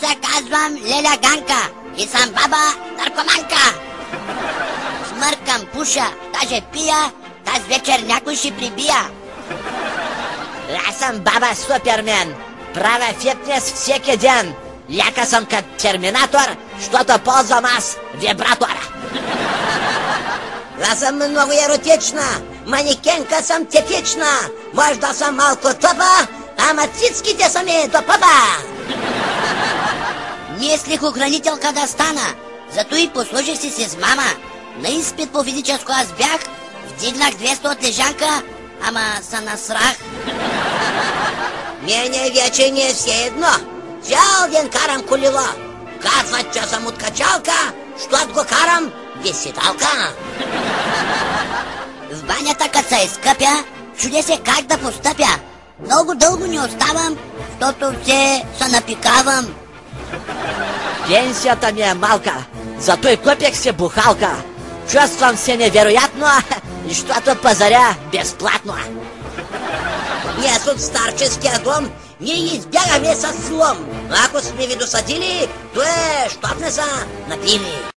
се казвам Леля Ганка и съм баба наркоманка. Смъркам, пуша, даже пия, тази вечер някой ще прибия. Аз съм баба Супермен. Правя фитнес всеки ден. Ляка съм като терминатор, защото ползвам аз вибратора. Аз съм много еротична. Манекенка съм типична. Може да съм малко тъпа, ама цицките са ми до пъпа. Мислих охранителка да стана, зато и послужих си с мама. На изпит по физическо аз бях, вдигнах 200 от лежанка, ама се насрах. Мене вече не е все едно. Цял ден карам колело. Казват, че съм откачалка, щото го карам десеталка. В банята, като се изкъпя, чудя се как да постъпя. Много дълго не оставам, защото все се напикавам. Пенсията ми е малка, зато и купих си бухалка. Чувствам се невероятно, защото пазаря безплатно. Ние от старческия дом ние избягаме с слом. Ако сме ви досадили, то е, щот не са напили.